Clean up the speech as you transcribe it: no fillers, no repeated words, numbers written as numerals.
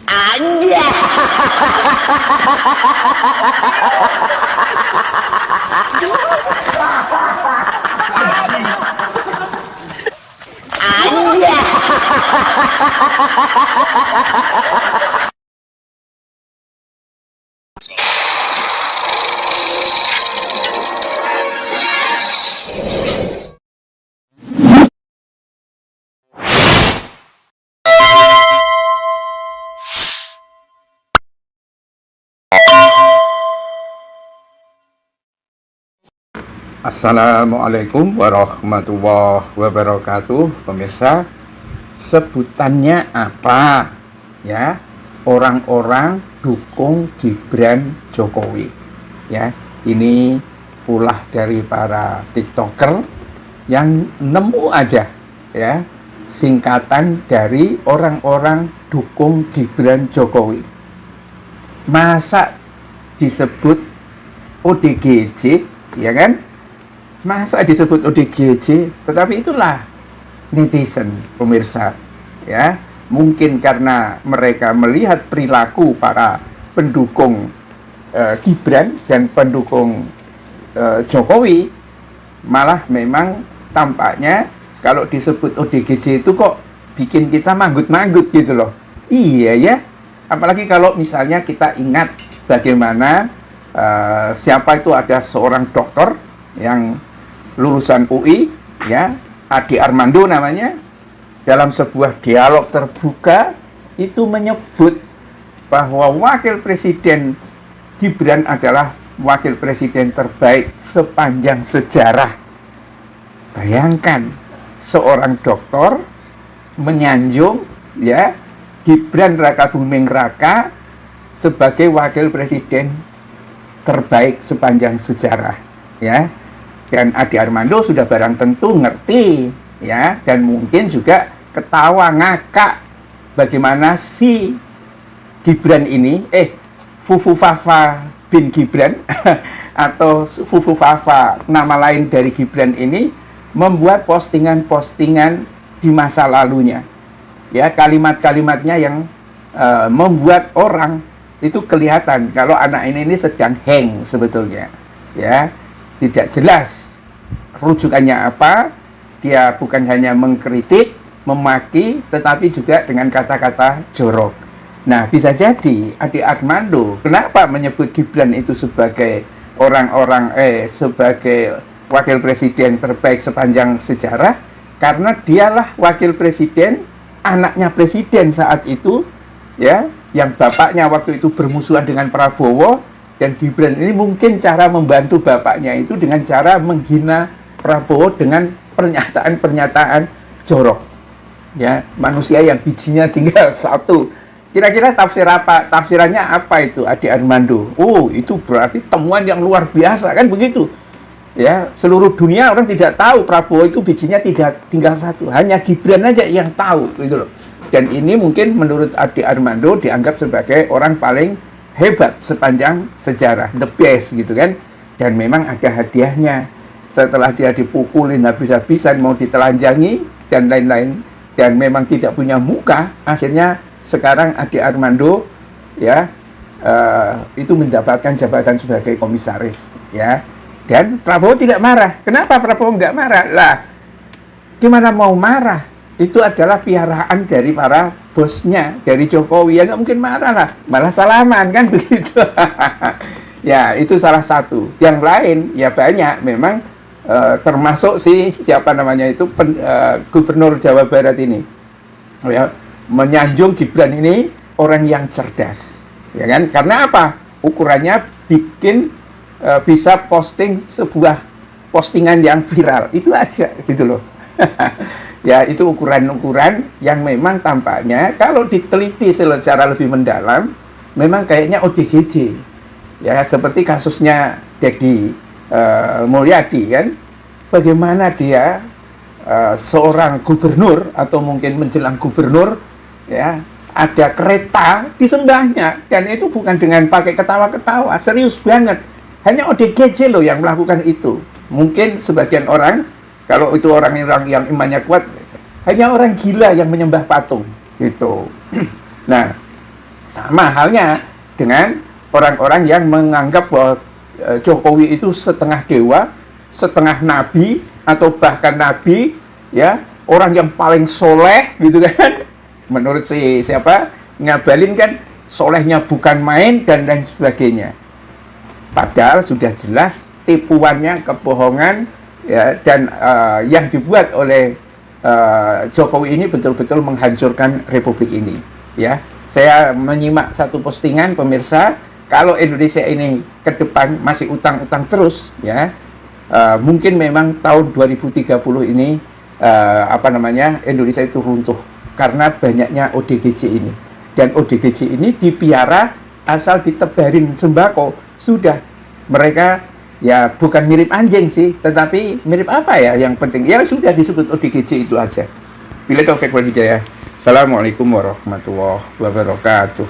Anja. Anja. Assalamualaikum warahmatullahi wabarakatuh. Pemirsa, sebutannya apa ya? Orang-orang dukung Gibran Jokowi ya. Ini ulah dari para TikToker yang nemu aja ya singkatan dari orang-orang dukung Gibran Jokowi. Masa disebut ODGJ ya kan? Masa disebut ODGJ, tetapi itulah netizen, pemirsa ya. Mungkin karena mereka melihat perilaku para pendukung Gibran dan pendukung Jokowi, malah memang tampaknya kalau disebut ODGJ itu kok bikin kita manggut-manggut gitu loh. Iya ya, apalagi kalau misalnya kita ingat bagaimana siapa itu, ada seorang dokter yang lulusan UI ya, Ade Armando namanya, dalam sebuah dialog terbuka itu menyebut bahwa wakil presiden Gibran adalah wakil presiden terbaik sepanjang sejarah. Bayangkan seorang dokter menyanjung ya Gibran Raka Buming Raka sebagai wakil presiden terbaik sepanjang sejarah ya. Dan Ade Armando sudah barang tentu ngerti ya, dan mungkin juga ketawa ngakak bagaimana si Gibran ini Fufu Fafa bin Gibran atau Fufu Fafa nama lain dari Gibran ini membuat postingan-postingan di masa lalunya ya, kalimat-kalimatnya yang membuat orang itu kelihatan kalau anak ini sedang hang sebetulnya ya. Tidak jelas rujukannya apa. Dia bukan hanya mengkritik, memaki, tetapi juga dengan kata-kata jorok. Nah, bisa jadi Ade Armando kenapa menyebut Gibran itu sebagai sebagai wakil presiden terbaik sepanjang sejarah, karena dialah wakil presiden, anaknya presiden saat itu ya, yang bapaknya waktu itu bermusuhan dengan Prabowo. Dan Gibran ini mungkin cara membantu bapaknya itu dengan cara menghina Prabowo dengan pernyataan-pernyataan jorok ya, manusia yang bijinya tinggal satu. Kira-kira tafsirannya apa itu Ade Armando? Oh, itu berarti temuan yang luar biasa kan begitu ya. Seluruh dunia orang tidak tahu Prabowo itu bijinya tinggal satu, hanya Gibran aja yang tahu gitu loh. Dan ini mungkin menurut Ade Armando dianggap sebagai orang paling hebat sepanjang sejarah, the best gitu kan. Dan memang ada hadiahnya setelah dia dipukulin habis-habisan, mau ditelanjangi dan lain-lain, dan memang tidak punya muka. Akhirnya sekarang Ade Armando ya itu mendapatkan jabatan sebagai komisaris ya. Dan Prabowo tidak marah. Kenapa Prabowo nggak marah? Lah, gimana mau marah? Itu adalah piaraan dari para bosnya, dari Jokowi. Ya nggak mungkin marah lah, malah salaman kan begitu. Ya, itu salah satu. Yang lain ya banyak memang, termasuk siapa namanya itu Gubernur Jawa Barat ini ya, menyanjung Gibran ini orang yang cerdas ya kan. Karena apa? Ukurannya bikin bisa posting sebuah postingan yang viral, itu aja gitu loh. Ya, itu ukuran-ukuran yang memang tampaknya kalau diteliti secara lebih mendalam memang kayaknya ODGJ ya, seperti kasusnya Deddy Mulyadi kan. Bagaimana dia seorang gubernur atau mungkin menjelang gubernur ya, ada kereta disembahnya, dan itu bukan dengan pakai ketawa-ketawa, serius banget. Hanya ODGJ loh yang melakukan itu. Mungkin sebagian orang, kalau itu orang-orang yang imannya kuat, hanya orang gila yang menyembah patung gitu. Nah, Sama halnya dengan orang-orang yang menganggap bahwa Jokowi itu setengah dewa, setengah nabi, atau bahkan nabi, ya, orang yang paling soleh gitu kan. Menurut siapa Ngabalin kan solehnya bukan main dan lain sebagainya. Padahal sudah jelas tipuannya, kebohongan, ya, dan yang dibuat oleh Jokowi ini betul-betul menghancurkan Republik ini. Ya, saya menyimak satu postingan pemirsa, kalau Indonesia ini ke depan masih utang-utang terus, ya, mungkin memang tahun 2030 ini Indonesia itu runtuh karena banyaknya ODGJ ini. Dan ODGJ ini dipiara asal ditebarin sembako. Sudah, mereka ya bukan mirip anjing sih, tetapi mirip apa ya yang penting? Ya sudah disebut ODGJ itu aja. Bila taufik wal hidayah. Assalamualaikum warahmatullahi wabarakatuh.